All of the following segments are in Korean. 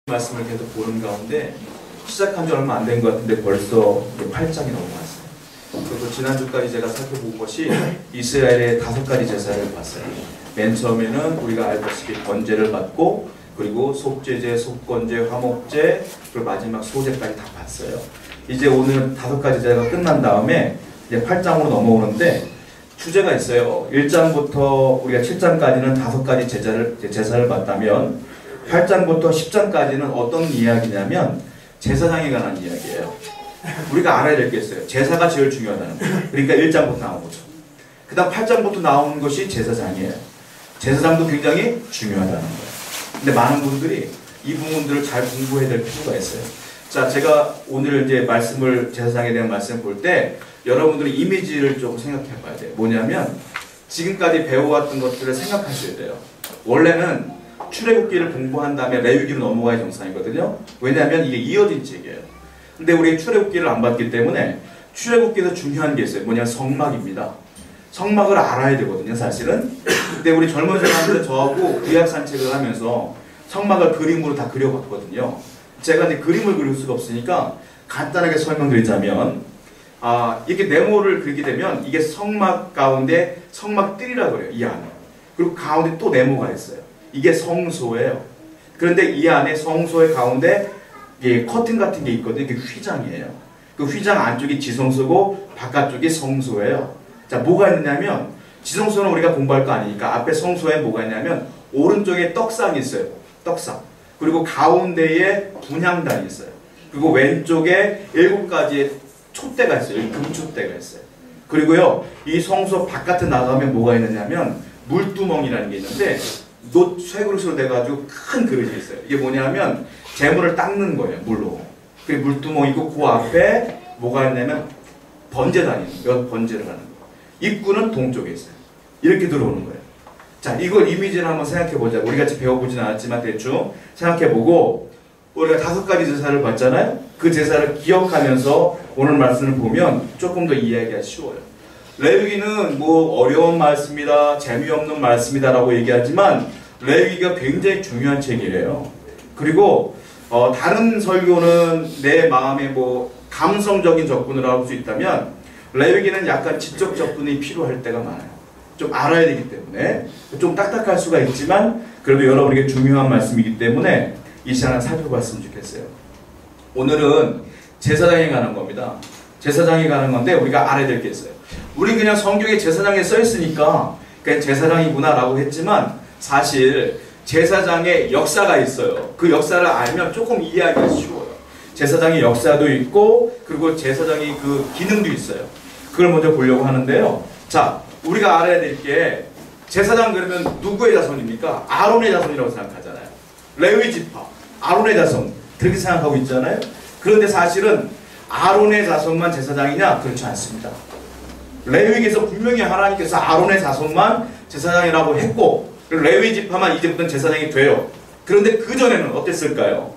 말씀을 계속 보는 가운데 시작한 지 얼마 안 된 것 같은데 벌써 8장이 넘어갔어요. 그리고 지난주까지 제가 살펴본 것이 이스라엘의 5가지 제사를 봤어요. 맨 처음에는 우리가 알다시피 번제를 받고, 그리고 속죄제, 속건제, 화목제, 그리고 마지막 소제까지 다 봤어요. 이제 오늘 5가지 제사가 끝난 다음에 이제 8장으로 넘어오는데 주제가 있어요. 1장부터 우리가 7장까지는 5가지 제사를 봤다면 8장부터 10장까지는 어떤 이야기냐면 제사장에 관한 이야기예요. 우리가 알아야 될 게 있어요. 제사가 제일 중요하다는 거예요. 그러니까 1장부터 나온 거죠. 그 다음 8장부터 나오는 것이 제사장이에요. 제사장도 굉장히 중요하다는 거예요. 근데 많은 분들이 이 부분들을 잘 공부해야 될 필요가 있어요. 자, 제가 오늘 이제 제사장에 대한 말씀을 볼 때 여러분들이 이미지를 좀 생각해 봐야 돼요. 뭐냐면 지금까지 배워왔던 것들을 생각하셔야 돼요. 원래는 출애굽기를 공부한 다음에 레위기로 넘어가야 정상이거든요. 왜냐하면 이게 이어진 책이에요. 근데 우리 출애굽기를 안 봤기 때문에 출애굽기에서 중요한 게 있어요. 뭐냐면 성막입니다. 성막을 알아야 되거든요, 사실은. 근데 우리 젊은 사람들은 저하고 구약 산책을 하면서 성막을 그림으로 다 그려봤거든요. 제가 이제 그림을 그릴 수가 없으니까 간단하게 설명드리자면, 이렇게 네모를 그리게 되면 이게 성막 가운데 성막뜰이라고 그래요, 이 안에. 그리고 가운데 또 네모가 있어요. 이게 성소예요. 그런데 이 안에 성소의 가운데 커튼 같은 게 있거든요. 이게 휘장이에요. 그 휘장 안쪽이 지성소고 바깥쪽이 성소예요. 자, 뭐가 있느냐면 지성소는 우리가 공부할 거 아니니까 앞에 성소에 뭐가 있냐면 오른쪽에 떡상이 있어요. 떡상. 그리고 가운데에 분향단이 있어요. 그리고 왼쪽에 7가지의 촛대가 있어요. 금촛대가 있어요. 그리고요, 이 성소 바깥에 나가면 뭐가 있느냐면 물두멍이라는 게 있는데 쇠그릇으로 돼가지고 큰 그릇이 있어요. 이게 뭐냐면 재물을 닦는 거예요, 물로. 그리고 물두멍이고 그 앞에 뭐가 있냐면 번제단이 몇 번제를 하는 거예요. 입구는 동쪽에 있어요. 이렇게 들어오는 거예요. 자, 이걸 이미지를 한번 생각해보자. 우리 같이 배워보진 않았지만 대충 생각해보고, 우리가 5가지 제사를 봤잖아요. 그 제사를 기억하면서 오늘 말씀을 보면 조금 더 이해하기가 쉬워요. 레위기는 뭐 어려운 말씀이다, 재미없는 말씀이다 라고 얘기하지만 레위기가 굉장히 중요한 책이에요. 그리고 다른 설교는 내 마음에 뭐 감성적인 접근을 할 수 있다면 레위기는 약간 지적 접근이 필요할 때가 많아요. 좀 알아야 되기 때문에 좀 딱딱할 수가 있지만 그래도 여러분에게 중요한 말씀이기 때문에 이 시간을 살펴봤으면 좋겠어요. 오늘은 제사장에 관한 겁니다. 제사장에 관한 건데 우리가 알아야 될 게 있어요. 우리 그냥 성경에 제사장에 써 있으니까 그냥 제사장이구나 라고 했지만 사실 제사장의 역사가 있어요. 그 역사를 알면 조금 이해하기가 쉬워요. 제사장의 역사도 있고 그리고 제사장의 그 기능도 있어요. 그걸 먼저 보려고 하는데요. 자, 우리가 알아야 될 게 제사장 그러면 누구의 자손입니까? 아론의 자손이라고 생각하잖아요. 레위 지파, 아론의 자손 그렇게 생각하고 있잖아요. 그런데 사실은 아론의 자손만 제사장이냐? 그렇지 않습니다. 레위기에서 분명히 하나님께서 아론의 자손만 제사장이라고 했고 레위 지파만 이제부터는 제사장이 돼요. 그런데 그 전에는 어땠을까요?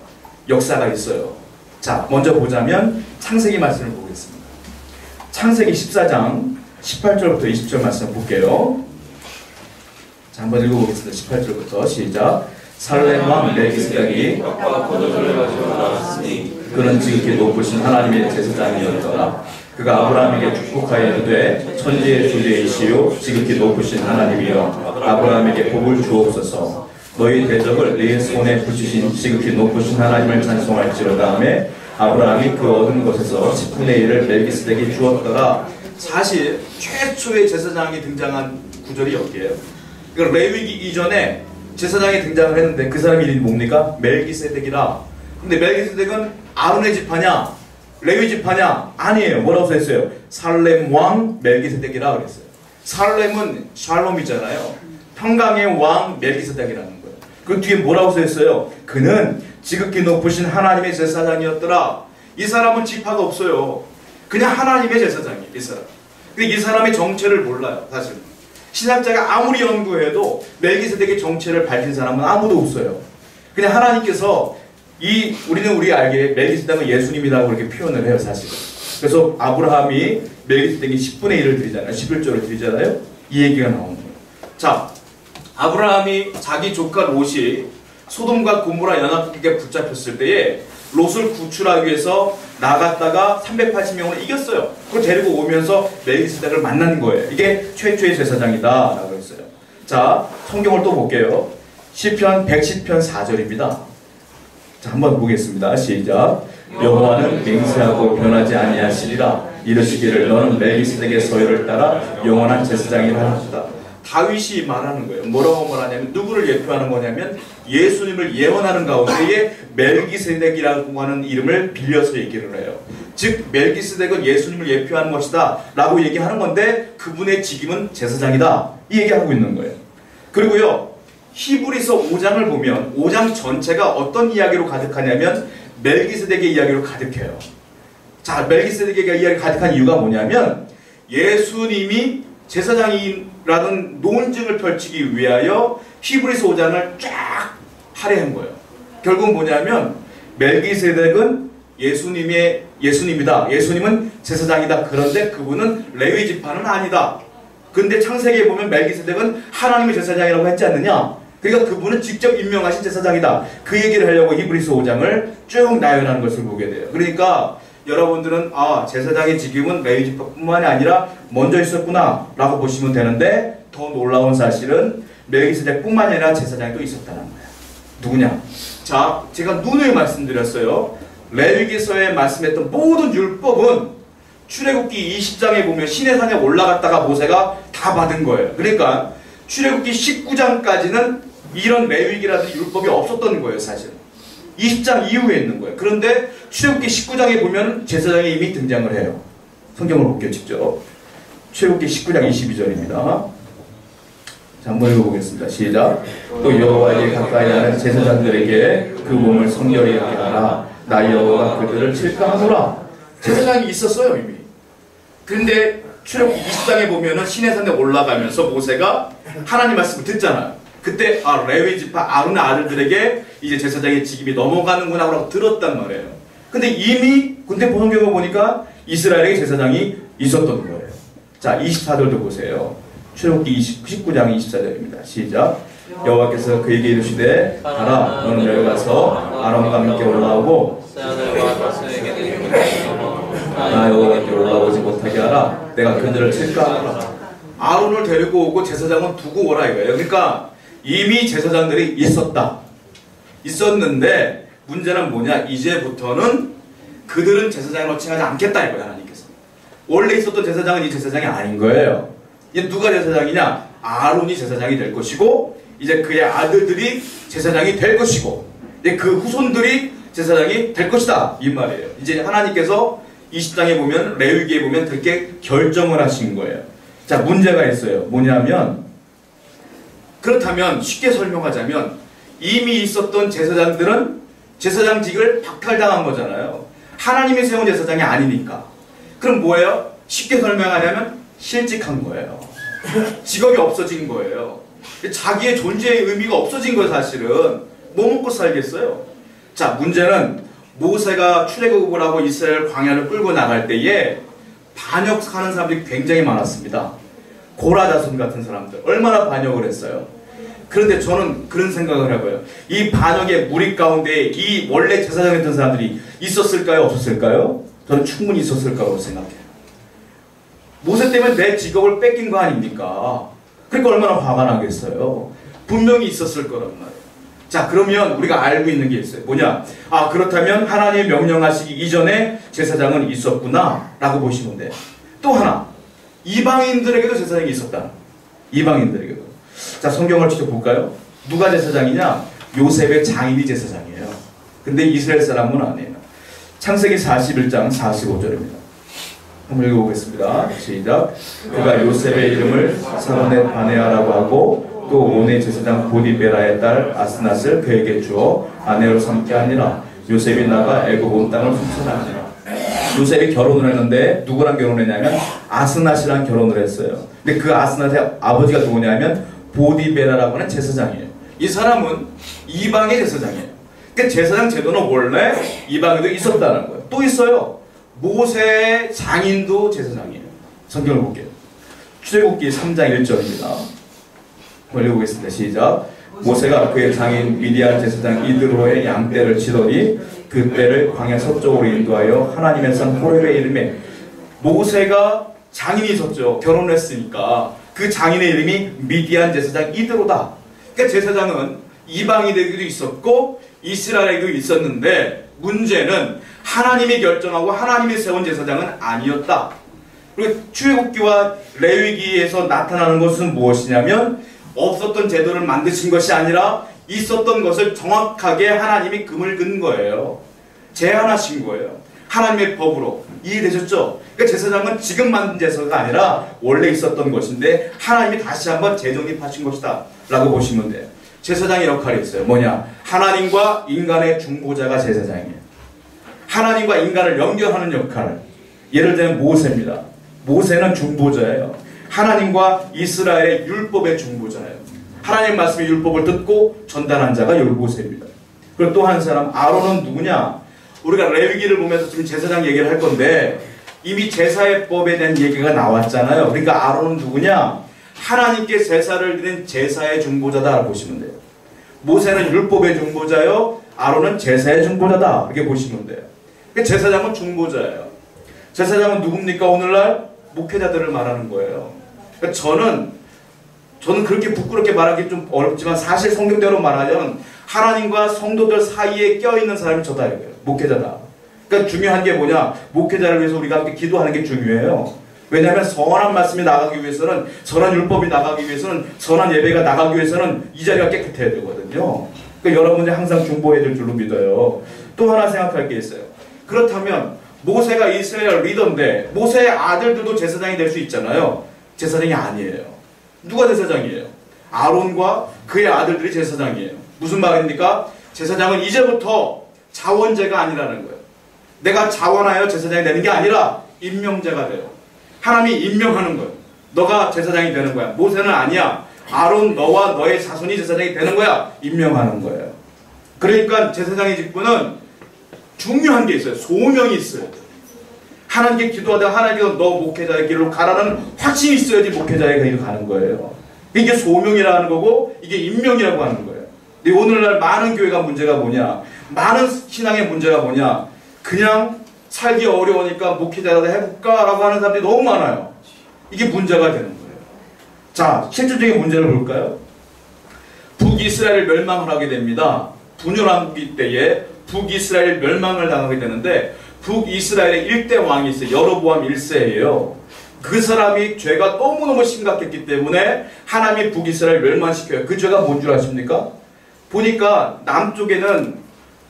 역사가 있어요. 자, 먼저 보자면 창세기 말씀을 보겠습니다. 창세기 14장 18절부터 20절 말씀 볼게요. 자, 한번 읽어보겠습니다. 18절부터 시작. 살렘 왕 멜기세덱이 떡과 포도주를 가지고 나왔으니 그는 지극히 높으신 하나님의 제사장이었더라. 그가 아브라함에게 축복하여 이르되 천지의 주제이시요 지극히 높으신 하나님이여 아브라함에게 복을 주옵소서. 너희 대적을 네 손에 붙이신 지극히 높으신 하나님을 찬송할지로다 하매 아브라함이 그 얻은 것에서 10분의 1을 멜기세덱이 주었더라. 사실 최초의 제사장이 등장한 구절이 여기에요. 그러니까 레위기 이전에 제사장이 등장을 했는데 그 사람 이름이 뭡니까? 멜기세덱이라. 근데 멜기세덱은 아론의 지파냐? 레위 지파냐? 아니에요. 뭐라고 써있어요? 살렘 왕 멜기세덱이라 그랬어요. 살렘은 샬롬이잖아요. 평강의 왕 멜기세덱이라는 거예요. 그 뒤에 뭐라고 써있어요? 그는 지극히 높으신 하나님의 제사장이었더라. 이 사람은 지파가 없어요. 그냥 하나님의 제사장이에요. 이 사람. 근데 이 사람의 정체를 몰라요. 사실 신학자가 아무리 연구해도 멜기세덱의 정체를 밝힌 사람은 아무도 없어요. 그냥 하나님께서 우리는 알기에 멜기세덱은 예수님이라고 그렇게 표현을 해요, 사실은. 그래서 아브라함이 멜기세덱이 10분의 1을 드리잖아요. 11조를 드리잖아요. 이 얘기가 나오는 거예요. 자, 아브라함이 자기 조카 롯이 소돔과 고모라 연합국에게 붙잡혔을 때에 롯을 구출하기 위해서 나갔다가 380명을 이겼어요. 그걸 데리고 오면서 멜기세덱을 만난 거예요. 이게 최초의 제사장이다 라고 했어요. 자, 성경을 또 볼게요. 시편 110편 4절입니다. 자, 한번 보겠습니다. 시작. 여호와는 맹세하고 변하지 아니하시리라. 이르시기를 너는 멜기세덱의 서열을 따라 영원한 제사장이라 하셨다. 다윗이 말하는 거예요. 뭐라고 말하냐면 누구를 예표하는 거냐면 예수님을 예언하는 가운데에 멜기세덱이라고 하는 이름을 빌려서 얘기를 해요. 즉 멜기세덱은 예수님을 예표하는 것이다 라고 얘기하는 건데 그분의 직임은 제사장이다 이 얘기하고 있는 거예요. 그리고요 히브리서 5장을 보면 5장 전체가 어떤 이야기로 가득하냐면 멜기세덱의 이야기로 가득해요. 자, 멜기세덱의 이야기가 가득한 이유가 뭐냐면 예수님이 제사장이라는 논증을 펼치기 위하여 히브리서 5장을 쫙 할애한 거예요. 결국은 뭐냐면 멜기세덱은 예수님이다. 예수님은 제사장이다. 그런데 그분은 레위 지파는 아니다. 근데 창세기에 보면 멜기세덱은 하나님의 제사장이라고 했지 않느냐? 그러니까 그분은 직접 임명하신 제사장이다. 그 얘기를 하려고 히브리서 5장을 쭉 나열하는 것을 보게 돼요. 그러니까 여러분들은 제사장의 직임은 레위 지파뿐만이 아니라 먼저 있었구나 라고 보시면 되는데 더 놀라운 사실은 멜기세덱뿐만 아니라 제사장이 또 있었다는 거예요. 누구냐? 자, 제가 누누이 말씀드렸어요. 레위기서에 말씀했던 모든 율법은 출애굽기 20장에 보면 시내산에 올라갔다가 모세가 다 받은 거예요. 그러니까 출애굽기 19장까지는 이런 레위기라든지 율법이 없었던 거예요, 사실. 20장 이후에 있는 거예요. 그런데 출애굽기 19장에 보면 제사장이 이미 등장을 해요. 성경을 볼게요, 직접. 출애굽기 19장 22절입니다. 자, 한번 읽어보겠습니다. 시작. 또 여호와에게 가까이 하는 제사장들에게 그 몸을 성결히 여기게 하라. 나 여호와가 그들을 칠까 하노라. 제사장이 있었어요, 이미. 그런데 출애굽기 20장에 보면은 시내산에 올라가면서 모세가 하나님 말씀을 듣잖아요. 그때 레위 지파 아론의 아들들에게 이제 제사장의 직임이 넘어가는구나 라고 들었단 말이에요. 근데 성경을 보니까 이스라엘에게 제사장이 있었던 거예요. 자, 24절도 보세요. 출애굽기 19장 24절입니다. 시작. 여호와께서 그에게 이르시되 가라 너는 여기 가서 아론과 함께 올라오고 나 여호와께 올라오지 못하게 하라. 내가 그들을 칠까 하라. 아론을 데리고 오고 제사장은 두고 오라 이거예요. 그러니까 이미 제사장들이 있었는데 문제는 뭐냐? 이제부터는 그들은 제사장으로 칭하지 않겠다 이거예요. 하나님께서. 원래 있었던 제사장은 이 제사장이 아닌 거예요. 이제 누가 제사장이냐? 아론이 제사장이 될 것이고 이제 그의 아들들이 제사장이 될 것이고 이제 그 후손들이 제사장이 될 것이다 이 말이에요. 이제 하나님께서 20장에 보면 레위기에 보면 그렇게 결정을 하신 거예요. 자, 문제가 있어요. 뭐냐면 그렇다면 쉽게 설명하자면 이미 있었던 제사장들은 제사장직을 박탈당한 거잖아요. 하나님이 세운 제사장이 아니니까. 그럼 뭐예요? 쉽게 설명하자면 실직한 거예요. 직업이 없어진 거예요. 자기의 존재의 의미가 없어진 거예요, 사실은. 뭐 먹고 살겠어요? 자, 문제는 모세가 출애굽을 하고 이스라엘 광야를 끌고 나갈 때에 반역하는 사람들이 굉장히 많았습니다. 고라 자손 같은 사람들. 얼마나 반역을 했어요. 그런데 저는 그런 생각을 해봐요. 이 반역의 무리 가운데 이 원래 제사장이었던 사람들이 있었을까요? 없었을까요? 저는 충분히 있었을 거라고 생각해요. 모세 때문에 내 직업을 뺏긴 거 아닙니까? 그러니까 얼마나 화가 나겠어요. 분명히 있었을 거란 말이에요. 자, 그러면 우리가 알고 있는 게 있어요. 뭐냐? 그렇다면 하나님이 명령하시기 이전에 제사장은 있었구나 라고 보시면 돼요. 또 하나, 이방인들에게도 제사장이 있었다. 이방인들에게도. 자, 성경을 직접 볼까요? 누가 제사장이냐? 요셉의 장인이 제사장이에요. 근데 이스라엘 사람은 아니에요. 창세기 41장 45절입니다. 한번 읽어보겠습니다. 시작. 그가 요셉의 이름을 사돈의 바네아라고 하고 또 온의 제사장 보디베라의 딸 아스낫을 그에게 주어 아내로 삼게 하니라. 요셉이 나가 애굽 온 땅을 훔쳐나니라. 요셉이 결혼을 했는데 누구랑 결혼했냐면 아스낫이랑 결혼을 했어요. 근데 그 아스낫의 아버지가 누구냐면 보디베라라고 하는 제사장이에요. 이 사람은 이방의 제사장이에요. 그러니까 제사장 제도는 원래 이방에도 있었다는 거예요. 또 있어요. 모세의 장인도 제사장이에요. 성경을 볼게요. 출애굽기 3장 1절입니다. 한번 읽어보겠습니다. 시작. 모세가 그의 장인 미디안 제사장 이드로의 양떼를 치더니 그 떼를 광야 서쪽으로 인도하여 하나님의 산 호렙에 이름에 모세가 장인이 있었죠. 결혼했으니까 그 장인의 이름이 미디안 제사장 이드로다. 그러니까 제사장은 이방인에게도 있었고 이스라엘에게도 있었는데 문제는 하나님이 결정하고 하나님이 세운 제사장은 아니었다. 그리고 출애굽기와 레위기에서 나타나는 것은 무엇이냐면 없었던 제도를 만드신 것이 아니라 있었던 것을 정확하게 하나님이 금을 긋는 거예요. 제안하신 거예요. 하나님의 법으로. 이해되셨죠? 그러니까 제사장은 지금 만든 제사가 아니라 원래 있었던 것인데 하나님이 다시 한번 재정립하신 것이다 라고 보시면 돼요. 제사장의 역할이 있어요. 뭐냐? 하나님과 인간의 중보자가 제사장이에요. 하나님과 인간을 연결하는 역할. 예를 들면 모세입니다. 모세는 중보자예요. 하나님과 이스라엘의 율법의 중보자예요. 하나님 말씀의 율법을 듣고 전달한 자가 모세입니다. 그리고 또 한 사람 아론은 누구냐? 우리가 레위기를 보면서 지금 제사장 얘기를 할 건데 이미 제사의 법에 대한 얘기가 나왔잖아요. 그러니까 아론은 누구냐? 하나님께 제사를 드린 제사의 중보자다 보시면 돼요. 모세는 율법의 중보자요. 아론은 제사의 중보자다. 이렇게 보시면 돼요. 그러니까 제사장은 중보자예요. 제사장은 누굽니까? 오늘날 목회자들을 말하는 거예요. 그러니까 저는 그렇게 부끄럽게 말하기 좀 어렵지만 사실 성경대로 말하면 하나님과 성도들 사이에 껴있는 사람이 저다 이거예요. 목회자다. 그러니까 중요한 게 뭐냐? 목회자를 위해서 우리가 함께 기도하는 게 중요해요. 왜냐하면 선한 말씀이 나가기 위해서는, 선한 율법이 나가기 위해서는, 선한 예배가 나가기 위해서는 이 자리가 깨끗해야 되거든요. 그러니까 여러분이 항상 중보해야 될 줄로 믿어요. 또 하나 생각할 게 있어요. 그렇다면 모세가 이스라엘 리더인데 모세의 아들들도 제사장이 될 수 있잖아요. 제사장이 아니에요. 누가 제사장이에요? 아론과 그의 아들들이 제사장이에요. 무슨 말입니까? 제사장은 이제부터 자원제가 아니라는 거예요. 내가 자원하여 제사장이 되는 게 아니라 임명제가 돼요. 하나님이 임명하는 거예요. 너가 제사장이 되는 거야. 모세는 아니야. 아론 너와 너의 자손이 제사장이 되는 거야. 임명하는 거예요. 그러니까 제사장의 직분은 중요한 게 있어요. 소명이 있어요. 하나님께 기도하다가 하나님께서 너 목회자의 길로 가라는 확신이 있어야지 목회자의 길로 가는 거예요. 이게 소명이라는 거고 이게 임명이라고 하는 거예요. 근데 오늘날 많은 교회가 문제가 뭐냐? 많은 신앙의 문제가 뭐냐? 그냥 살기 어려우니까 목회자라도 해볼까? 라고 하는 사람들이 너무 많아요. 이게 문제가 되는 거예요. 자, 실질적인 문제를 볼까요? 북이스라엘 멸망을 하게 됩니다. 분열왕기 때에 북이스라엘 멸망을 당하게 되는데 북이스라엘의 1대 왕이 있어요. 여로보암 1세예요. 그 사람이 죄가 너무너무 심각했기 때문에 하나님이 북이스라엘 멸망시켜요. 그 죄가 뭔 줄 아십니까? 보니까 남쪽에는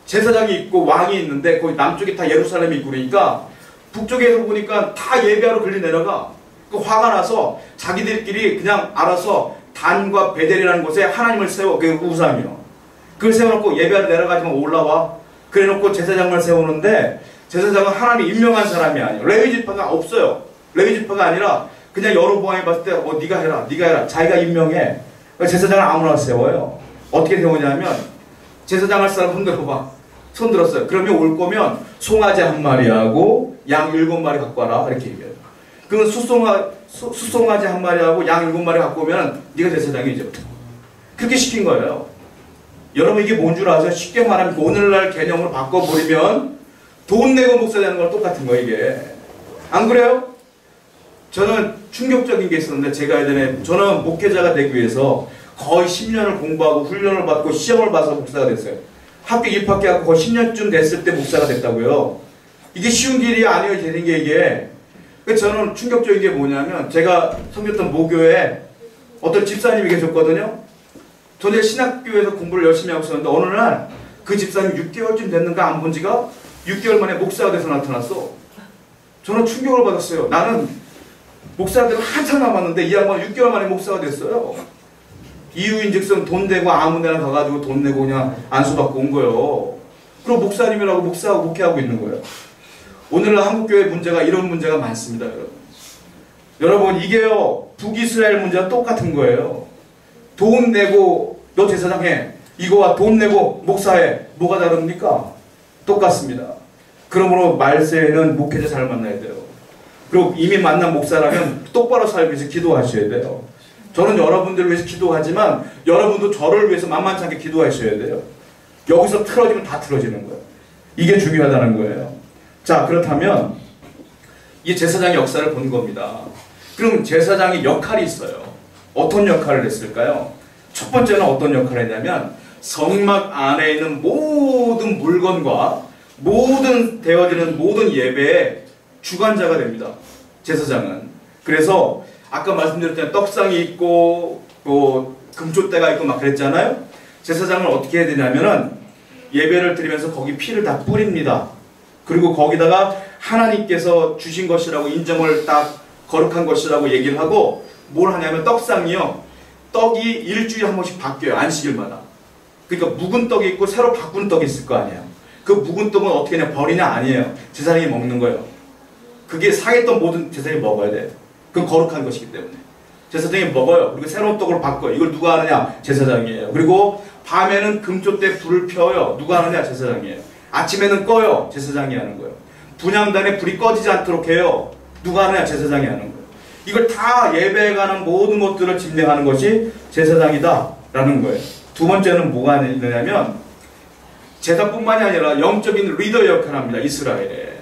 제사장이 있고 왕이 있는데 거기 남쪽에 다 예루살렘이 있고 그러니까 북쪽에서 보니까 다 예배하러 끌려 내려가. 그 화가 나서 자기들끼리 그냥 알아서 단과 베델이라는 곳에 하나님을 세워. 그게 우상이요. 그걸 세워놓고 예배하러 내려가지만 올라와. 그래놓고 제사장을 세우는데 제사장은 하나님이 임명한 사람이 아니에요. 레위지파가 없어요. 레위지파가 아니라 그냥 여로보암이 봤을 때 네가 해라. 네가 해라. 자기가 임명해. 제사장을 아무나 세워요. 어떻게 세우냐면 제사장 할 사람 손 들어봐. 손 들었어요. 그러면 올 거면 송아지 1마리하고 양 7마리 갖고 와라. 이렇게 얘기해요. 그러면 수송아지 1마리하고 양 7마리 갖고 오면 네가 제사장이죠. 그렇게 시킨 거예요. 여러분 이게 뭔 줄 아세요? 쉽게 말하면 오늘날 개념으로 바꿔버리면 돈 내고 목사 되는 거랑 똑같은 거예요 이게. 안 그래요? 저는 충격적인 게 있었는데 제가 예전에 저는 목회자가 되기 위해서 거의 10년을 공부하고 훈련을 받고 시험을 봐서 목사가 됐어요. 학교 입학해갖고 거의 10년쯤 됐을 때 목사가 됐다고요. 이게 쉬운 길이 아니에요. 되는 게 이게. 그래서 저는 충격적인 게 뭐냐면 제가 섬겼던 모교에 어떤 집사님이 계셨거든요. 저는 신학교에서 공부를 열심히 하고 있었는데 어느 날 그 집사님 6개월쯤 됐는가 안 본 지가 6개월 만에 목사가 돼서 나타났어. 저는 충격을 받았어요. 나는 목사가 되고 한참 남았는데 이 양반 6개월 만에 목사가 됐어요. 이유인즉슨 돈 내고 아무 데나 가가지고 돈 내고 그냥 안수받고 온 거예요. 그리고 목사님이라고 목사하고 목회하고 있는 거예요. 오늘날 한국교회 문제가 이런 문제가 많습니다. 여러분 이게요 북이스라엘 문제와 똑같은 거예요. 돈 내고 너 제사장 해. 이거와 돈 내고 목사해. 뭐가 다릅니까? 똑같습니다. 그러므로 말세에는 목회자 잘 만나야 돼요. 그리고 이미 만난 목사라면 똑바로 살기 위해서 기도하셔야 돼요. 저는 여러분들을 위해서 기도하지만 여러분도 저를 위해서 만만치 않게 기도하셔야 돼요. 여기서 틀어지면 다 틀어지는 거예요. 이게 중요하다는 거예요. 자, 그렇다면 이 제사장의 역사를 본 겁니다. 그럼 제사장의 역할이 있어요. 어떤 역할을 했을까요? 첫 번째는 어떤 역할을 했냐면 성막 안에 있는 모든 물건과 모든 되어지는 모든 예배의 주관자가 됩니다. 제사장은. 그래서 아까 말씀드렸던 떡상이 있고 또 금촛대가 있고 막 그랬잖아요. 제사장은 어떻게 해야 되냐면은 예배를 드리면서 거기 피를 다 뿌립니다. 그리고 거기다가 하나님께서 주신 것이라고 인정을 딱 거룩한 것이라고 얘기를 하고 뭘 하냐면 떡상이요. 떡이 일주일에 한 번씩 바뀌어요. 안식일마다. 그러니까 묵은 떡이 있고 새로 바꾼 떡이 있을 거 아니에요. 그 묵은 떡은 어떻게 그냥 버리냐? 아니에요. 제사장이 먹는 거예요. 그게 상했던 모든 제사장이 먹어야 돼요. 그건 거룩한 것이기 때문에. 제사장이 먹어요. 그리고 새로운 떡으로 바꿔요. 이걸 누가 하느냐? 제사장이에요. 그리고 밤에는 금촛대 불을 펴요. 누가 하느냐? 제사장이에요. 아침에는 꺼요. 제사장이 하는 거예요. 분향단에 불이 꺼지지 않도록 해요. 누가 하느냐? 제사장이 하는 거예요. 이걸 다 예배에 관한 모든 것들을 집행하는 것이 제사장이다라는 거예요. 두 번째는 뭐가 있느냐면 제사뿐만이 아니라 영적인 리더의 역할을 합니다. 이스라엘에.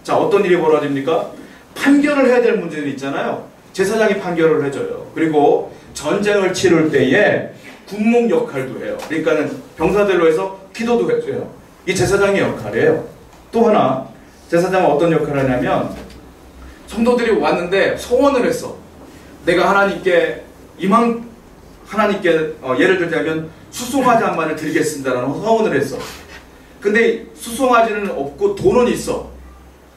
자, 어떤 일이 벌어집니까? 판결을 해야 될 문제들이 있잖아요. 제사장이 판결을 해줘요. 그리고 전쟁을 치를 때에 군목 역할도 해요. 그러니까는 병사들로 해서 기도도 해줘요. 이 제사장의 역할이에요. 또 하나 제사장은 어떤 역할을 하냐면 성도들이 왔는데 소원을 했어. 내가 하나님께 예를 들자면 수송아지 한 마리를 드리겠습니다라는 소원을 했어. 근데 수송아지는 없고 돈은 있어.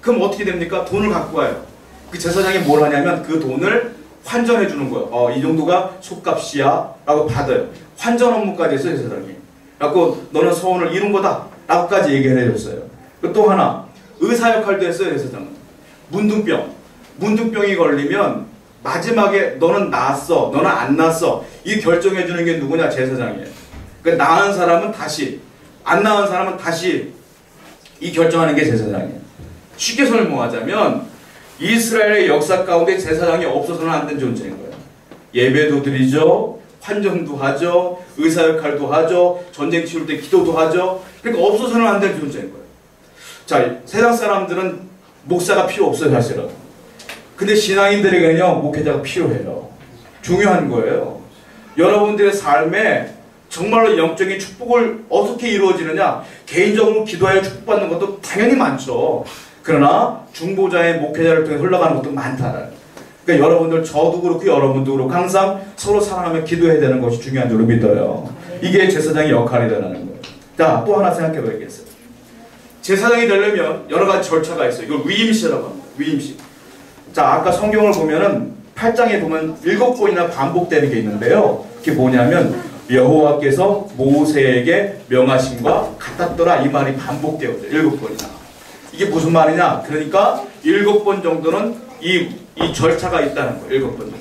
그럼 어떻게 됩니까? 돈을 갖고 와요. 그 제사장이 뭘 하냐면 그 돈을 환전해 주는 거예요. 이 정도가 속값이야 라고 받아요. 환전 업무까지 했어요. 제사장이. 그래서 너는 소원을 이룬 거다 라고까지 얘기를 해줬어요. 또 하나 의사 역할도 했어요. 제사장은. 문둥병이 걸리면 마지막에 너는 나았어, 너는 안 나았어 이 결정해 주는 게 누구냐? 제사장이에요. 그러니까 나은 사람은 다시, 안 나은 사람은 다시 이 결정하는 게 제사장이에요. 쉽게 설명하자면 이스라엘의 역사 가운데 제사장이 없어서는 안 된 존재인 거예요. 예배도 드리죠, 환전도 하죠, 의사 역할도 하죠, 전쟁 치를 때 기도도 하죠. 그러니까 없어서는 안 된 존재인 거예요. 자, 세상 사람들은 목사가 필요 없어요, 사실은. 근데 신앙인들에게는요, 목회자가 필요해요. 중요한 거예요. 여러분들의 삶에 정말로 영적인 축복을 어떻게 이루어지느냐? 개인적으로 기도하여 축복받는 것도 당연히 많죠. 그러나 중보자의 목회자를 통해 흘러가는 것도 많다. 그러니까 여러분들, 저도 그렇고 여러분도 그렇고 항상 서로 사랑하며 기도해야 되는 것이 중요한 줄로 믿어요. 이게 제사장의 역할이라는 거예요. 자, 또 하나 생각해 봐야겠어요. 제사장이 되려면 여러 가지 절차가 있어요. 이걸 위임시라고 합니다. 위임시. 자, 아까 성경을 보면은 8장에 보면 7번이나 반복되는 게 있는데요. 그게 뭐냐면 여호와께서 모세에게 명하심과 같았더라 이 말이 반복되어져요. 7번이나. 이게 무슨 말이냐? 그러니까 7번 정도는 이 절차가 있다는 거예요. 7번 정도.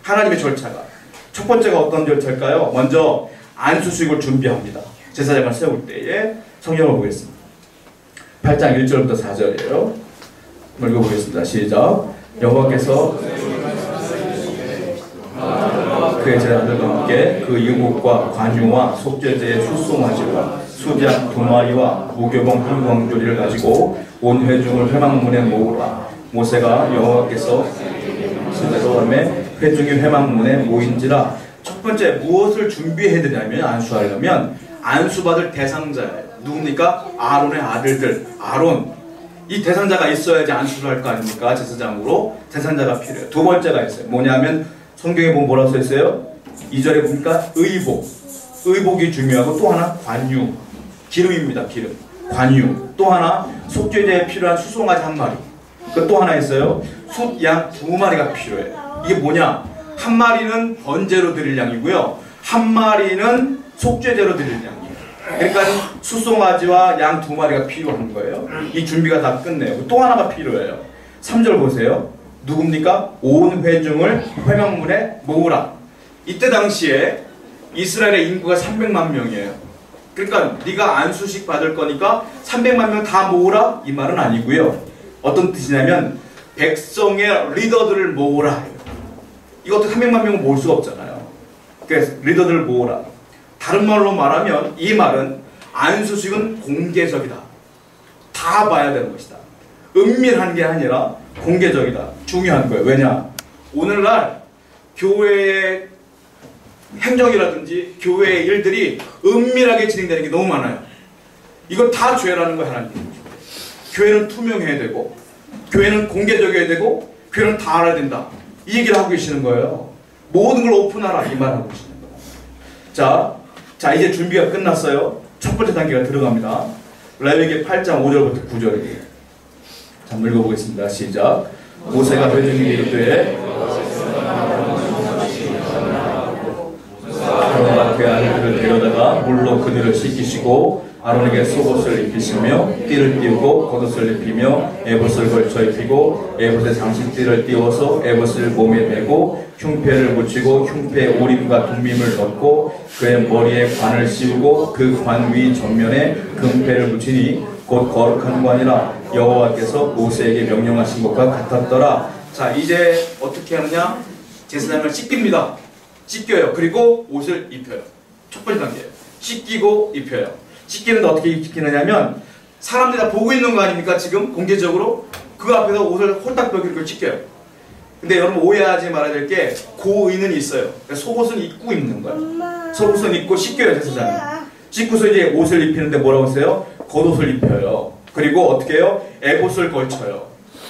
하나님의 절차가. 첫 번째가 어떤 절차일까요? 먼저 안수수익을 준비합니다. 제사장을 세울 때에. 성경을 보겠습니다. 8장 1절부터 4절이에요. 읽어보겠습니다. 시작. 여호와께서 그의 제자들과 함께 그 유목과 관유와 속죄제의 수송아지와 수장 두 마리와 무교봉 한 광조리를 가지고 온 회중을 회막문에 모으라. 모세가 여호와께서 실제로 하며 회중이 회막문에 모인지라. 첫 번째 무엇을 준비해야 되냐면 안수하려면 안수받을 대상자예요. 누굽니까? 아론의 아들들. 아론. 이 대상자가 있어야지 안수를 할 거 아닙니까? 제사장으로 대상자가 필요해요. 두 번째가 있어요. 뭐냐면 성경에 보면 뭐라고 써있어요? 2절에 보니까 의복. 의복이 중요하고 또 하나 관유. 기름입니다. 기름. 관유. 또 하나 속죄제에 필요한 수송아지 한 마리. 또 하나 있어요. 숫양 두 마리가 필요해요. 이게 뭐냐? 한 마리는 번제로 드릴 양이고요. 한 마리는 속죄제로 드릴 양이에요. 그러니까 수송아지와 양 두 마리가 필요한 거예요. 이 준비가 다 끝내요. 또 하나가 필요해요. 3절 보세요. 누굽니까? 온 회중을 회막문에 모으라. 이때 당시에 이스라엘의 인구가 300만 명이에요. 그러니까 네가 안수식 받을 거니까 300만 명 다 모으라 이 말은 아니고요. 어떤 뜻이냐면 백성의 리더들을 모으라. 이것도 300만 명을 모을 수가 없잖아요. 그래서 리더들을 모으라. 다른 말로 말하면 이 말은 안수식은 공개적이다. 다 봐야 되는 것이다. 은밀한 게 아니라 공개적이다. 중요한 거예요. 왜냐? 오늘날 교회의 행정이라든지 교회의 일들이 은밀하게 진행되는 게 너무 많아요. 이거 다 죄라는 거예요. 하나님. 교회는 투명해야 되고 교회는 공개적이어야 되고 교회는 다 알아야 된다. 이 얘기를 하고 계시는 거예요. 모든 걸 오픈하라 이 말 하고 계시는 거예요. 자 이제 준비가 끝났어요. 첫 번째 단계가 들어갑니다. 레위기 8장 5절부터 9절이에요. 자, 한번 읽어보겠습니다. 시작. 모세가 회중에게 이르되 아론과 그 아들들을 데려다가 물로 그들을 씻기시고 아론에게 속옷을 입히시며 띠를 띄우고 겉옷을 입히며 에봇을 걸쳐 입히고 에봇에 장식띠를 띄워서 에봇을 몸에 메고 흉패를 붙이고 흉패에 오림과 둠밈을 넣고 그의 머리에 관을 씌우고 그 관 위 전면에 금패를 붙이니 곧 거룩한 관이라 여호와께서 모세에게 명령하신 것과 같았더라. 자 이제 어떻게 하느냐? 제사장을 씻깁니다. 씻겨요. 그리고 옷을 입혀요. 첫 번째 단계예요. 씻기고 입혀요. 씻기는데 어떻게 씻기느냐면 사람들이 다 보고 있는 거 아닙니까? 지금 공개적으로 그 앞에서 옷을 홀딱 벗기고 씻겨요. 근데 여러분 오해하지 말아야 될 게 고의는 있어요. 속옷은 입고 입는 거예요. 속옷은 입고 씻겨요. 제사장은. 씻고서 이제 옷을 입히는데 뭐라고 했어요? 겉옷을 입혀요. 그리고 어떻게 해요? 에봇을 걸쳐요.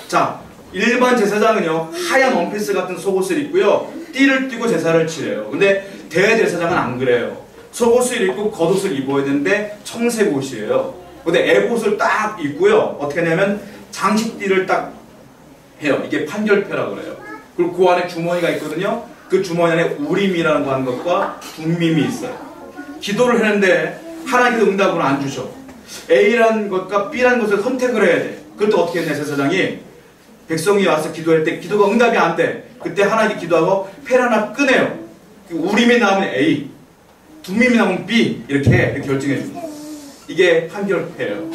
자 일반 제사장은요 하얀 원피스 같은 속옷을 입고요 띠를 띠고 제사를 치래요. 근데 대제사장은 안 그래요. 속옷을 입고 겉옷을 입어야 되는데 청색 옷이에요. 근데 에봇을 딱 입고요 어떻게 하냐면 장식띠를 딱 해요. 이게 판결패라고 그래요. 그리고 그 안에 주머니가 있거든요. 그 주머니 안에 우림이라는 거 하는 것과 둠밈이 있어요. 기도를 했는데 하나님께서 응답을 안 주셔. A라는 것과 B라는 것을 선택을 해야 돼. 그것도 어떻게 했냐 제사장이 백성이 와서 기도할 때 기도가 응답이 안 돼. 그때 하나님께 기도하고 펠 하나 꺼내요. 우림이 나오면 A, 둠밈이 나오면 B 이렇게 결정해 줍니다. 이게 판결패예요.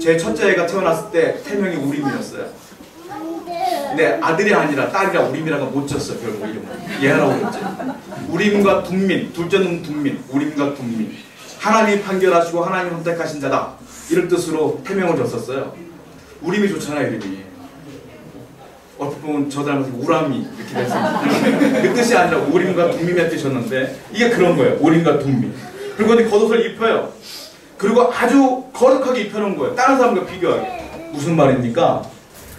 제 첫째 애가 태어났을 때 태명이 우림이었어요. 근데 아들이 아니라 딸이라 우림이라고 못 졌어. 결국 이름을 얘라고 그랬지. 우림과 둠밈, 둘째는 둠밈, 우림과 둠밈. 하나님이 판결하시고 하나님이 선택하신 자다 이런 뜻으로 태명을 줬었어요. 우림이 좋잖아요. 이름이 어떻게 보면 저 닮아서 우람이 이렇게 됐어요. 그 뜻이 아니라 우림과 둠밈의 뜻이었는데 이게 그런 거예요. 우림과 둠밈. 그리고 이제 겉옷을 입혀요. 그리고 아주 거룩하게 입혀놓은 거예요. 다른 사람과 비교하게. 무슨 말입니까?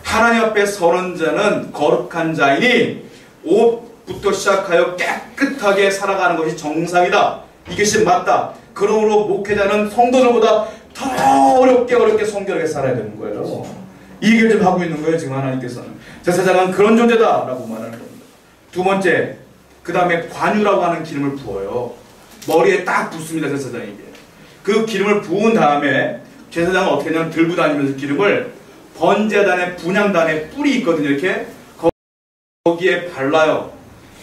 하나님 앞에 서는 자는 거룩한 자이니 옷부터 시작하여 깨끗하게 살아가는 것이 정상이다. 이것이 맞다. 그러므로 목회자는 성도들보다 더 어렵게 성결하게 살아야 되는 거예요. 이 얘기를 좀 하고 있는 거예요. 지금 하나님께서는. 제사장은 그런 존재다 라고 말하는 겁니다. 두 번째, 그 다음에 관유라고 하는 기름을 부어요. 머리에 딱 붓습니다. 제사장에게. 그 기름을 부은 다음에 제사장은 어떻게 하냐면 들고 다니면서 기름을 번제단에 분향단에 뿔이 있거든요. 이렇게 거기에 발라요.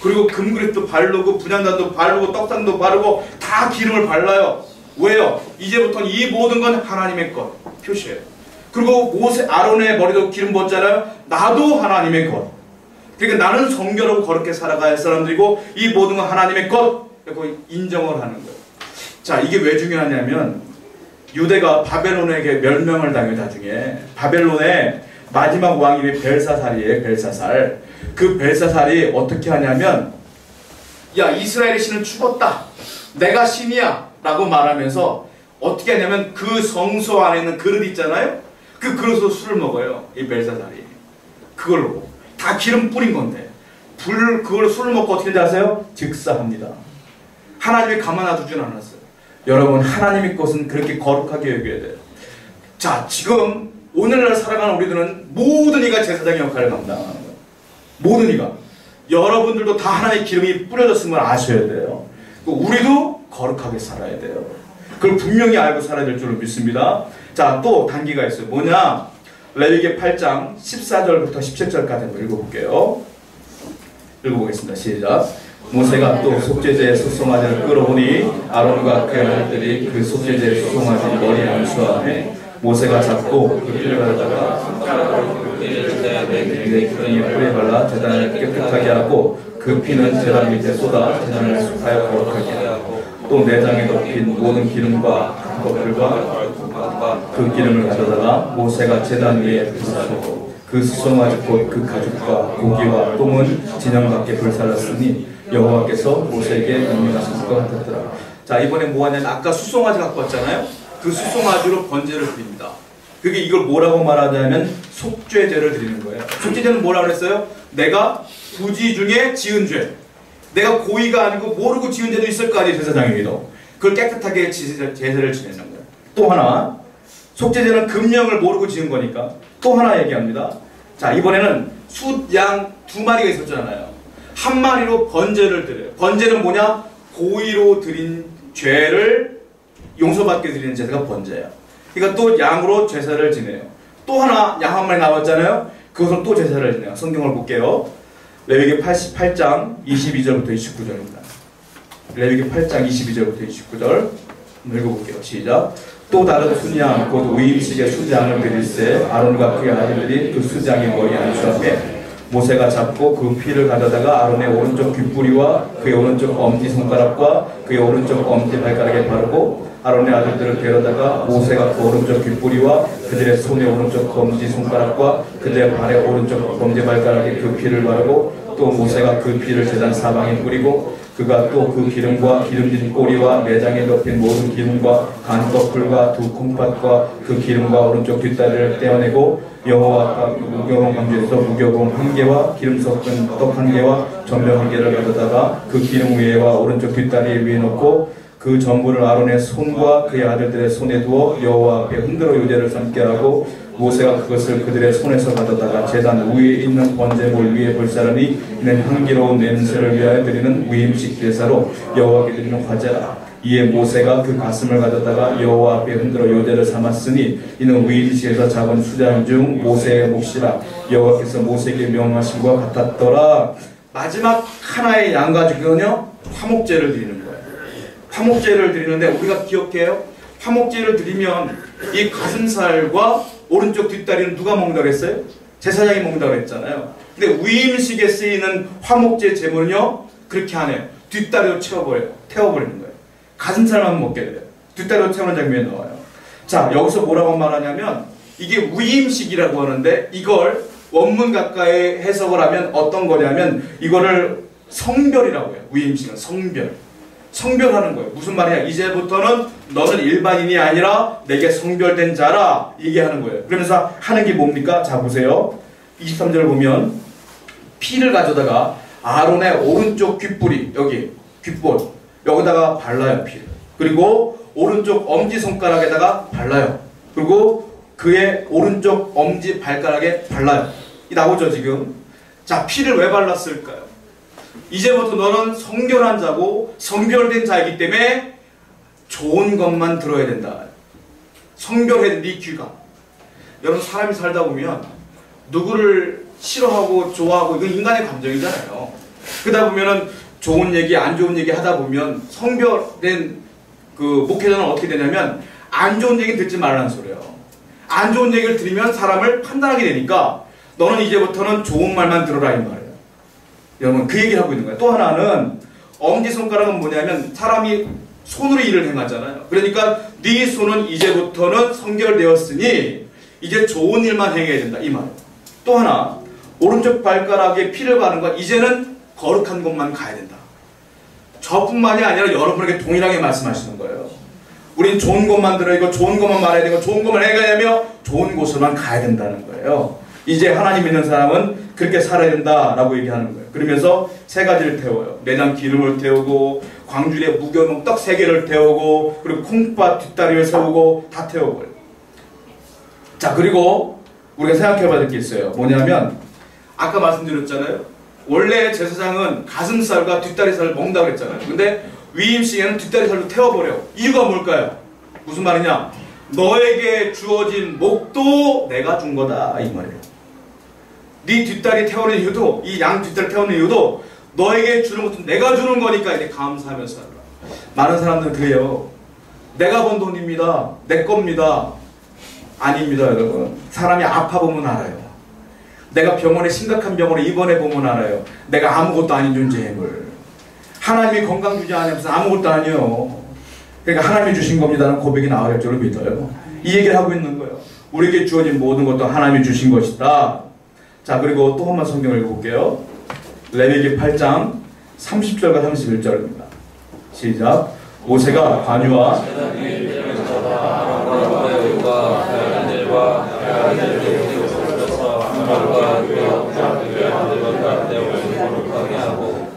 그리고 금그릇도 바르고 분향단도 바르고 떡상도 바르고 다 기름을 발라요. 왜요? 이제부터는 이 모든 건 하나님의 것 표시해요. 그리고 모세 아론의 머리도 기름 붓잖아요. 나도 하나님의 것. 그러니까 나는 성결하고 거룩하게 살아가야 할 사람들이고 이 모든 건 하나님의 것. 그리고 인정을 하는 거예요. 자 이게 왜 중요하냐면 유대가 바벨론에게 멸망을 당해 나중에 바벨론의 마지막 왕이 벨사살이에요. 벨사살. 그 벨사살이 어떻게 하냐면 야 이스라엘의 신은 죽었다. 내가 신이야 라고 말하면서 어떻게 하냐면 그 성소 안에 있는 그릇 있잖아요. 그 그릇으로 술을 먹어요. 이 벨사살이. 그걸로 다 기름 뿌린 건데 그걸 술을 먹고 어떻게 하세요? 즉사합니다. 하나님이 가만 놔두진 않았어요. 여러분 하나님의 것은 그렇게 거룩하게 여겨야 돼요. 자 지금 오늘날 살아가는 우리들은 모든 이가 제사장의 역할을 감당하는 거예요. 모든 이가. 여러분들도 다 하나님의 기름이 뿌려졌음을 아셔야 돼요. 우리도 거룩하게 살아야 돼요. 그걸 분명히 알고 살아야 될 줄로 믿습니다. 자 또 단계가 있어요. 뭐냐? 레위기 8장 14절부터 17절까지 한번 읽어볼게요. 읽어보겠습니다. 시작. 모세가 또 속죄제의 수송아지를 끌어오니 아론과 그 아들들이 그 속죄제의 수송아지 머리 안수함에 모세가 잡고 그 피를 가져다가 내 기둥에 뿌리에 발라 제단을 깨끗하게 하고 그 피는 제단 밑에 쏟아 제단을 수하여 거룩하게 하고 또 내장에 덮인 모든 기름과 껍질과 그 기름을 가져다가 모세가 제단 위에 부수고 그 수송아지 곧 그 가죽과 고기와 똥은 진영 밖에 불살랐으니 여호와께서 모세에게 명령하신 것 같았더라. 자, 이번에 뭐 하냐면 아까 수송아지 갖고 왔잖아요. 그 수송아지로 번제를 드립니다. 그게 이걸 뭐라고 말하냐면 속죄제를 드리는 거예요. 속죄제는 뭐라고 그랬어요? 내가 부지 중에 지은 죄. 내가 고의가 아니고 모르고 지은 죄도 있을 거 아니에요, 제사장님도. 그걸 깨끗하게 제사를 지내는 거예요. 또 하나, 속죄제는 금령을 모르고 지은 거니까 또 하나 얘기합니다. 자, 이번에는 숫양 2마리가 있었잖아요. 한 마리로 번제를 드려요. 번제는 뭐냐? 고의로 드린 죄를 용서받게 드리는 제사가 번제예요. 그러니까 또 양으로 제사를 지내요. 또 하나 양 한 마리 나왔잖아요. 그것은 또 제사를 지내요. 성경을 볼게요. 레위기 88장 22절부터 29절입니다. 레위기 8장 22절부터 29절 읽어볼게요. 시작. 또 다른 순양 곧 위임식의 수장을 드릴세 아론과 그의 아들들이 그 수장의 머리 안수 앞에 모세가 잡고 그 피를 가져다가 아론의 오른쪽 귓뿌리와 그의 오른쪽 엄지손가락과 그의 오른쪽 엄지발가락에 바르고 아론의 아들들을 데려다가 모세가 그 오른쪽 귓뿌리와 그들의 손의 오른쪽 엄지손가락과 그들의 발의 오른쪽 엄지발가락에 그 피를 바르고 또 모세가 그 피를 제단 사방에 뿌리고 그가 또 그 기름과 기름진 꼬리와 내장에 덮인 모든 기름과 간꺼풀과 두 콩팥과 그 기름과 오른쪽 뒷다리를 떼어내고 여호와 앞 무교봉 광주에서 무교봉 1개와 기름 섞은 떡 1개와 전병 1개를 가져다가 그 기름 위에와 오른쪽 뒷다리 위에 놓고 그 전부를 아론의 손과 그의 아들들의 손에 두어 여호와 앞에 흔들어 유제를 삼게 하고 모세가 그것을 그들의 손에서 가져다가 제단 위에 있는 번제물 위에 불사르니 이는 향기로운 냄새를 위하여 드리는 위임식 제사로 여호와께 드리는 화제라. 이에 모세가 그 가슴을 가져다가 여호와 앞에 흔들어 요제를 삼았으니 이는 위임식에서 잡은 수장 중 모세의 몫이라. 여호와께서 모세에게 명하신 것 같았더라. 마지막 하나의 양 가지고는요 화목제를 드리는 거예요. 화목제를 드리는데 우리가 기억해요. 화목제를 드리면 이 가슴살과 오른쪽 뒷다리는 누가 먹는다고 했어요? 제사장이 먹는다고 했잖아요. 근데 위임식에 쓰이는 화목제 제물은요 그렇게 안 해요. 뒷다리로 태워버리는 거예요. 가슴살만 먹게 돼요. 뒷다리로 태우는 장면이 나와요. 자, 여기서 뭐라고 말하냐면 이게 위임식이라고 하는데 이걸 원문 가까이 해석을 하면 어떤 거냐면 이거를 성별이라고 해요. 위임식은 성별하는 거예요. 무슨 말이냐? 이제부터는 너는 일반인이 아니라 내게 성별된 자라 얘기하는 거예요. 그러면서 하는 게 뭡니까? 자, 보세요. 23절을 보면 피를 가져다가 아론의 오른쪽 귓뿌리, 여기 귓볼 여기다가 발라요. 피를. 그리고 오른쪽 엄지손가락에다가 발라요. 그리고 그의 오른쪽 엄지발가락에 발라요. 이 나오죠 지금? 자, 피를 왜 발랐을까요? 이제부터 너는 성결한 자고 성별된 자이기 때문에 좋은 것만 들어야 된다. 성별해 네 귀가. 여러분 사람이 살다 보면 누구를 싫어하고 좋아하고 이건 인간의 감정이잖아요. 그러다 보면은 좋은 얘기 안 좋은 얘기 하다 보면 성별된 그 목회자는 어떻게 되냐면 안 좋은 얘기 듣지 말라는 소리예요. 안 좋은 얘기를 들으면 사람을 판단하게 되니까 너는 이제부터는 좋은 말만 들어라 이 말이에요. 여러분 그 얘기를 하고 있는 거예요. 또 하나는 엄지손가락은 뭐냐면 사람이 손으로 일을 행하잖아요. 그러니까 네 손은 이제부터는 성결되었으니 이제 좋은 일만 행해야 된다 이 말이에요. 또 하나 오른쪽 발가락에 피를 바른 건 이제는 거룩한 곳만 가야 된다. 저뿐만이 아니라 여러분에게 동일하게 말씀하시는 거예요. 우린 좋은 것만 들어야 되고 좋은 것만 말해야 되고 좋은 것만 해가야며 좋은 곳으로만 가야 된다는 거예요. 이제 하나님 믿는 사람은 그렇게 살아야 된다라고 얘기하는 거예요. 그러면서 세 가지를 태워요. 내장 기름을 태우고 광주리에 무교농 떡 3개를 태우고 그리고 콩팥 뒷다리를 세우고 다 태워버려요. 자, 그리고 우리가 생각해봐야 될 게 있어요. 뭐냐면 아까 말씀드렸잖아요. 원래 제사장은 가슴살과 뒷다리살을 먹는다고 그랬잖아요. 근데 위임식에는 뒷다리살로 태워버려요. 이유가 뭘까요? 무슨 말이냐? 너에게 주어진 목도 내가 준 거다 이 말이에요. 네 뒷다리 태우는 이유도 이 양 뒷다리 태우는 이유도 너에게 주는 것도 내가 주는 거니까 이제 감사하면서 살라. 많은 사람들은 그래요. 내가 번 돈입니다. 내 겁니다. 아닙니다, 여러분. 사람이 아파 보면 알아요. 내가 병원에 심각한 병원에 입원해 보면 알아요. 내가 아무것도 아닌 존재임을. 하나님이 건강 주지 않으면서 아무것도 아니요. 그러니까 하나님이 주신 겁니다라는 고백이 나와야 할 줄로 믿어요. 이 얘기를 하고 있는 거예요. 우리에게 주어진 모든 것도 하나님이 주신 것이다. 자, 그리고 또 한 번 성경을 읽어볼게요. 레위기 8장 30절과 31절입니다. 시작. 모세가 관유와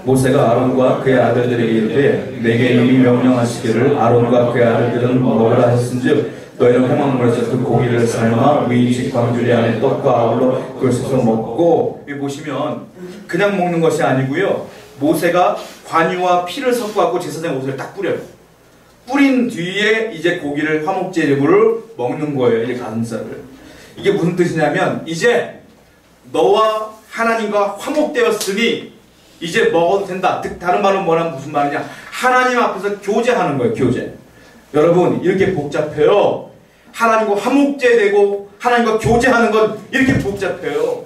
모세가 아론과 그의 아들들에게 이르되 내게 이미 명령하시기를 아론과 그의 아들들은 먹으라 하셨은즉 너희는 회막물에서 그 고기를 삶아 위인식 광주리 안에 떡과 아울러 그걸 섞어 먹고. 여기 보시면 그냥 먹는 것이 아니고요, 모세가 관유와 피를 섞어갖고 제사장 옷을 딱 뿌려요. 뿌린 뒤에 이제 고기를 화목제물을 먹는 거예요. 이제 가슴살을. 이게 무슨 뜻이냐면 이제 너와 하나님과 화목되었으니 이제 먹어도 된다. 다른 말로 뭐라면 무슨 말이냐, 하나님 앞에서 교제하는 거예요. 교제. 여러분 이렇게 복잡해요. 하나님과 화목제되고 하나님과 교제하는 건 이렇게 복잡해요.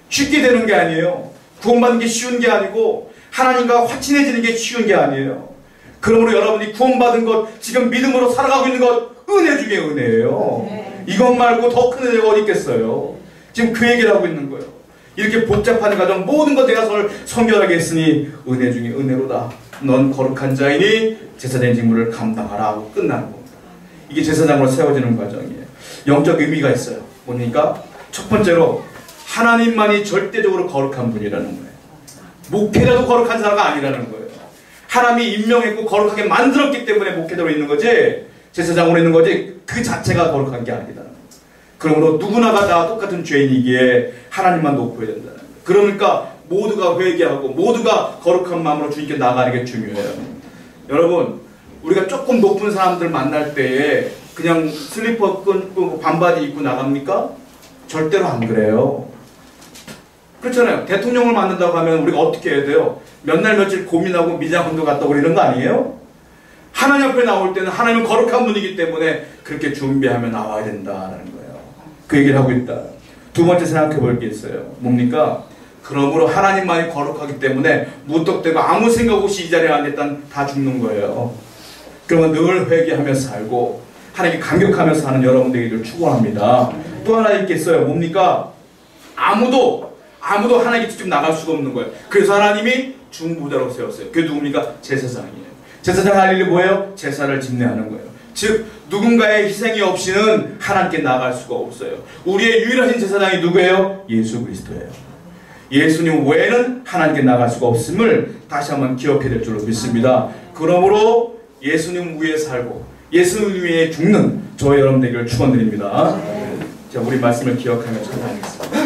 쉽게 되는 게 아니에요. 구원받는 게 쉬운 게 아니고 하나님과 화친해지는 게 쉬운 게 아니에요. 그러므로 여러분이 구원받은 것, 지금 믿음으로 살아가고 있는 것, 은혜 중에 은혜예요. 이것 말고 더 큰 은혜가 어디 있겠어요. 지금 그 얘기를 하고 있는 거예요. 이렇게 복잡한 과정 모든 것 내가 성결하게 했으니 은혜 중에 은혜로다. 넌 거룩한 자이니 제사장 직무를 감당하라 하고 끝나는 겁니다. 이게 제사장으로 세워지는 과정이에요. 영적 의미가 있어요. 뭡니까? 첫 번째로 하나님만이 절대적으로 거룩한 분이라는 거예요. 목회자도 거룩한 자가 아니라는 거예요. 하나님이 임명했고 거룩하게 만들었기 때문에 목회자로 있는 거지, 제사장으로 있는 거지, 그 자체가 거룩한 게 아니다는 거예요. 그러므로 누구나가 다 똑같은 죄인이기에 하나님만 높여야 된다는 거예요. 그러니까 모두가 회개하고 모두가 거룩한 마음으로 주님께 나아가는 게 중요해요. 여러분, 우리가 조금 높은 사람들 만날 때에 그냥 슬리퍼 끊고 반바지 입고 나갑니까? 절대로 안 그래요. 그렇잖아요. 대통령을 만난다고 하면 우리가 어떻게 해야 돼요? 몇 날 며칠 고민하고 미장원도 갔다 오고 이런 거 아니에요? 하나님 앞에 나올 때는 하나님은 거룩한 분이기 때문에 그렇게 준비하며 나와야 된다는 거예요. 그 얘기를 하고 있다. 두 번째 생각해 볼 게 있어요. 뭡니까? 그러므로 하나님만이 거룩하기 때문에 무턱대고 아무 생각 없이 이 자리에 앉았다는 다 죽는 거예요. 그러면 늘 회개하며 살고 하나님께 감격하며 사는 여러분들에게 축원합니다. 또 하나 있겠어요. 뭡니까? 아무도 하나님께 직접 나갈 수가 없는 거예요. 그래서 하나님이 중보자로 세웠어요. 그게 누굽니까? 제사장이에요. 제사장 할 일이 뭐예요? 제사를 집례하는 거예요. 즉 누군가의 희생이 없이는 하나님께 나갈 수가 없어요. 우리의 유일하신 제사장이 누구예요? 예수 그리스도예요. 예수님 외에는 하나님께 나갈 수가 없음을 다시 한번 기억해야 될 줄로 믿습니다. 그러므로 예수님 위에 살고 예수님 위에 죽는 저와 여러분 되기를 축원드립니다. 자, 우리 말씀을 기억하며 찬양하겠습니다.